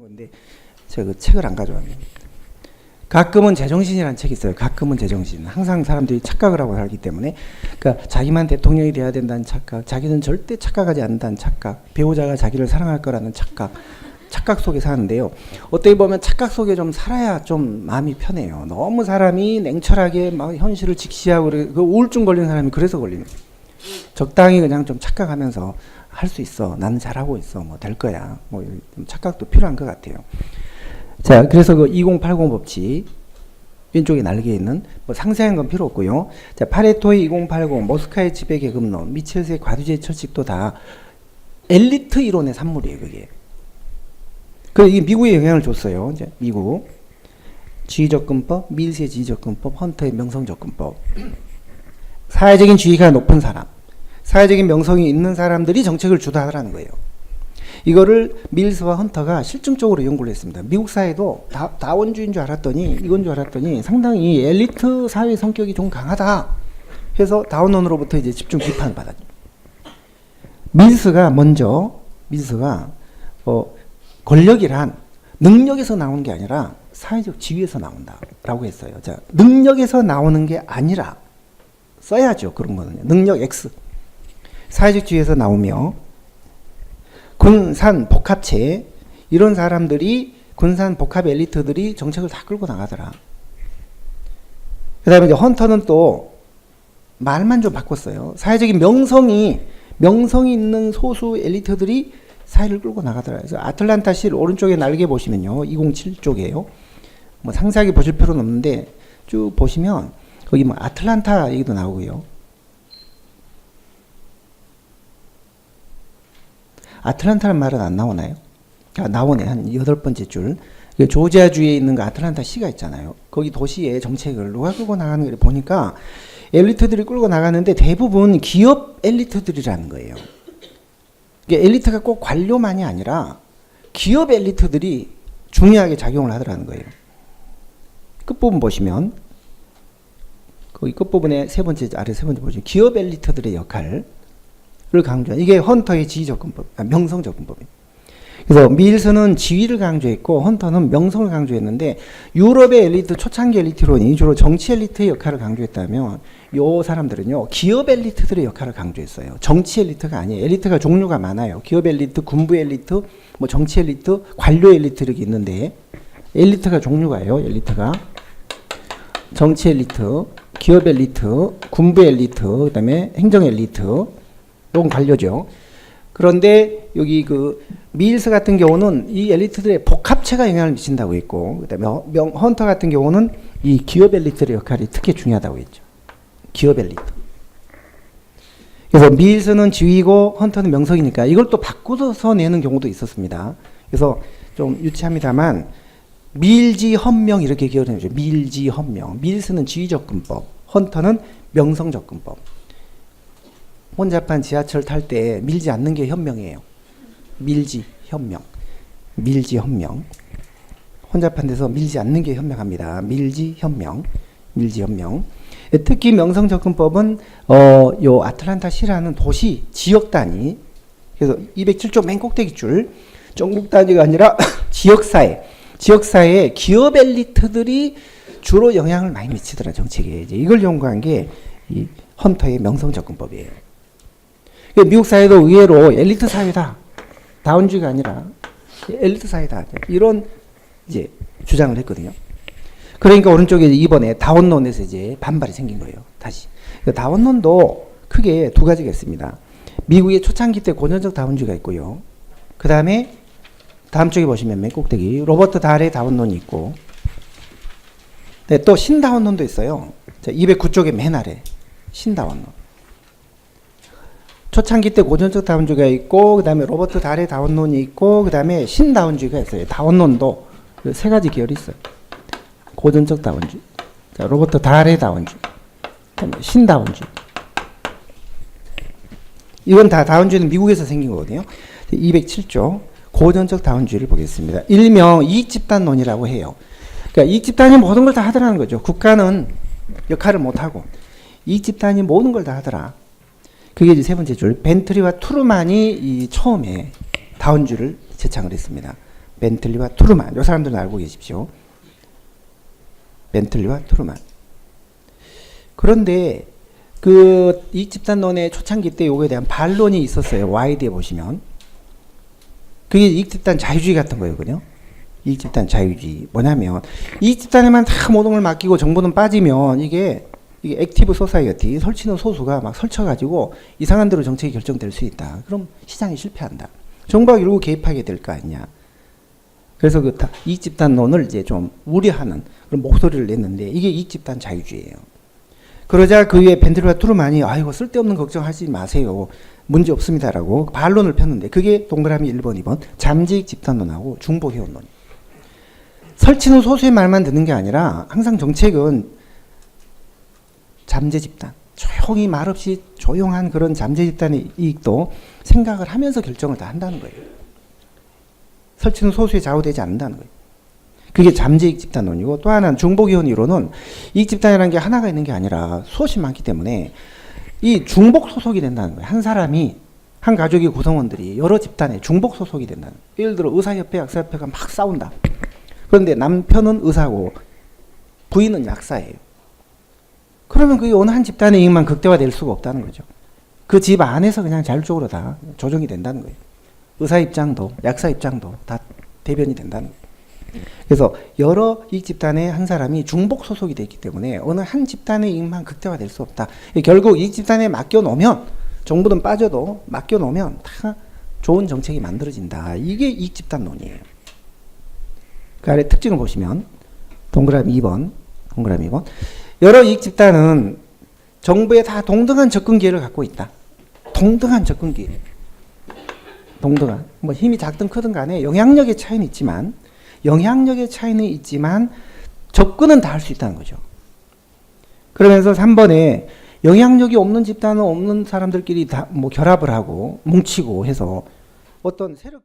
건데 제가 그 책을 안 가져왔네요. 가끔은 제정신이라는 책이 있어요. 가끔은 제정신. 항상 사람들이 착각을 하고 살기 때문에, 그러니까 자기만 대통령이 돼야 된다는 착각, 자기는 절대 착각하지 않는다는 착각, 배우자가 자기를 사랑할 거라는 착각, 착각 속에 사는데요. 어떻게 보면 착각 속에 좀 살아야 좀 마음이 편해요. 너무 사람이 냉철하게 막 현실을 직시하고 그 우울증 걸리는 사람이 그래서 걸리는 거예요. 적당히 그냥 좀 착각하면서 할 수 있어. 나는 잘하고 있어. 뭐 될 거야. 뭐 좀 착각도 필요한 것 같아요. 자, 그래서 그 2080 법칙 왼쪽에 날개 있는 뭐 상세한 건 필요 없고요. 자, 파레토의 2080, 머스카의 지배 계급론, 미첼스의 과두제 철칙도 다 엘리트 이론의 산물이에요. 그게. 그 이게 미국에 영향을 줬어요. 이제 미국 지휘접근법, 밀스의 지휘접근법, 헌터의 명성접근법. 사회적인 지위가 높은 사람, 사회적인 명성이 있는 사람들이 정책을 주도하라는 거예요. 이거를 밀스와 헌터가 실증적으로 연구를 했습니다. 미국 사회도 다원주의인 줄 알았더니, 이건 줄 알았더니 상당히 엘리트 사회 성격이 좀 강하다 해서 다원론으로부터 이제 집중 비판을 받았죠. 밀스가 권력이란 능력에서 나오는 게 아니라 사회적 지위에서 나온다라고 했어요. 자, 능력에서 나오는 게 아니라 써야죠. 그런 거는요. 능력 X. 사회적 지위에서 나오며 군산 복합체 이런 사람들이 군산 복합 엘리트들이 정책을 다 끌고 나가더라. 그 다음에 이제 헌터는 또 말만 좀 바꿨어요. 사회적인 명성이 있는 소수 엘리트들이 사회를 끌고 나가더라. 그래서 아틀란타 실 오른쪽에 날개 보시면요. 207쪽이에요. 뭐 상세하게 보실 필요는 없는데 쭉 보시면 거기 뭐 아틀란타 얘기도 나오고요. 아틀란타라는 말은 안 나오나요? 아, 나오네. 한 8번째 줄. 조지아주에 있는 그 아틀란타 시가 있잖아요. 거기 도시의 정책을 누가 끌고 나가는 걸 보니까 엘리트들이 끌고 나가는데 대부분 기업 엘리트들이라는 거예요. 엘리트가 꼭 관료만이 아니라 기업 엘리트들이 중요하게 작용을 하더라는 거예요. 끝부분 보시면 거기 끝부분에 아래 세 번째 보시면 기업 엘리트들의 역할을 강조한 이게 헌터의 지휘접근법, 명성접근법입니다. 그래서 밀스는 지위를 강조했고 헌터는 명성을 강조했는데 유럽의 엘리트 초창기 엘리트론이 주로 정치 엘리트의 역할을 강조했다면 요 사람들은요 기업 엘리트들의 역할을 강조했어요. 정치 엘리트가 아니에요. 엘리트가 종류가 많아요. 기업 엘리트, 군부 엘리트, 뭐 정치 엘리트, 관료 엘리트 이렇게 있는데 엘리트가 종류가요. 엘리트가 정치 엘리트, 기업 엘리트, 군부 엘리트, 그다음에 행정 엘리트, 이건 관료죠. 그런데 여기 그 밀스 같은 경우는 이 엘리트들의 복합체가 영향을 미친다고 했고, 그다음에 헌터 같은 경우는 이 기업 엘리트의 역할이 특히 중요하다고 했죠. 기업 엘리트. 그래서 밀스는 지위고 헌터는 명성이니까 이걸 또 바꾸어서 내는 경우도 있었습니다. 그래서 좀 유치합니다만 밀지 헌명 이렇게 기억을 해주죠. 밀지 헌명. 밀스는 지휘접근법, 헌터는 명성접근법. 혼잡한 지하철 탈 때 밀지 않는 게 현명이에요. 밀지 현명. 밀지 현명. 혼잡한 데서 밀지 않는 게 현명합니다. 밀지 현명. 밀지 현명. 특히 명성접근법은 요 아틀란타 시라는 도시 지역 단위. 그래서 207조 맨 꼭대기 줄 전국 단위가 아니라 지역사회에 기업 엘리트들이 주로 영향을 많이 미치더라 정책에. 이제 이걸 연구한 게 이 헌터의 명성접근법이에요. 미국 사회도 의외로 엘리트 사회다. 다원주의가 아니라 엘리트 사회다. 이런 이제 주장을 했거든요. 그러니까 오른쪽에 이번에 다원론에서 이제 반발이 생긴 거예요. 다시. 다원론도 크게 두 가지가 있습니다. 미국의 초창기 때 고전적 다원주의가 있고요. 그 다음에 다음 쪽에 보시면 맨 꼭대기 로버트 달의 다원론이 있고, 네, 또 신다원론도 있어요. 209쪽에 맨 아래 신다원론. 초창기 때 고전적 다원주의가 있고, 그 다음에 로버트 달의 다원론이 있고, 그 다음에 신다원주의가 있어요. 다원론도 세 가지 계열이 있어요. 고전적 다원주의, 자, 로버트 달의 다원주의, 신다원주의. 이건 다 다원주의는 미국에서 생긴 거거든요. 207조 고전적 다원주의를 보겠습니다. 일명 이익집단론이라고 해요. 그러니까 이익집단이 모든 걸 다 하더라는 거죠. 국가는 역할을 못하고 이익집단이 모든 걸 다 하더라. 그게 이제 세 번째 줄. 벤트리와 투르만이 이 처음에 다원주의를 제창을 했습니다. 벤틀리와 트루만. 이 사람들은 알고 계십시오. 벤틀리와 트루만. 그런데 그 이익집단론의 초창기 때 요거에 대한 반론이 있었어요. 와이드에 보시면. 그게 이익집단 자유주의 같은 거였거든요. 이익집단 자유주의. 뭐냐면 이익집단에만 다 모든 걸 맡기고 정부는 빠지면 이게 액티브 소사이어티, 설치는 소수가 막 설쳐가지고 이상한 대로 정책이 결정될 수 있다. 그럼 시장이 실패한다. 정부가 결국 개입하게 될 거 아니냐. 그래서 그 이익집단론을 이제 좀 우려하는 그런 목소리를 냈는데 이게 이익집단 자유주의예요. 그러자 그 위에 벤틀리와 트루만이 아이고 쓸데없는 걱정하지 마세요. 문제 없습니다라고 반론을 폈는데 그게 동그라미 1번, 2번 잠재익 집단론하고 중보회원론. 설치는 소수의 말만 듣는 게 아니라 항상 정책은 잠재 집단, 조용히 말없이 조용한 그런 잠재 집단의 이익도 생각을 하면서 결정을 다 한다는 거예요. 설치는 소수에 좌우되지 않는다는 거예요. 그게 잠재익 집단론이고 또 하나는 중복이혼 이론은 이익 집단이라는 게 하나가 있는 게 아니라 수없이 많기 때문에 이 중복 소속이 된다는 거예요. 한 사람이 한 가족의 구성원들이 여러 집단에 중복 소속이 된다는 거예요. 예를 들어 의사협회, 약사협회가 막 싸운다. 그런데 남편은 의사고 부인은 약사예요. 그러면 그게 어느 한 집단의 이익만 극대화될 수가 없다는 거죠. 그 집 안에서 그냥 자율적으로 다 조정이 된다는 거예요. 의사 입장도 약사 입장도 다 대변이 된다는 거예요. 그래서 여러 이익 집단의 한 사람이 중복 소속이 되어 있기 때문에 어느 한 집단의 이익만 극대화될 수 없다. 결국 이익 집단에 맡겨놓으면 정부는 빠져도 맡겨놓으면 다 좋은 정책이 만들어진다. 이게 이익 집단론이에요. 그 아래 특징을 보시면 동그라미 2번, 동그라미 2번. 여러 이익 집단은 정부에 다 동등한 접근 기회를 갖고 있다. 동등한 접근 기회. 동등한. 뭐 힘이 작든 크든 간에 영향력의 차이는 있지만 접근은 다 할 수 있다는 거죠. 그러면서 3번에 영향력이 없는 집단은 없는 사람들끼리 다 뭐 결합을 하고 뭉치고 해서 어떤 세력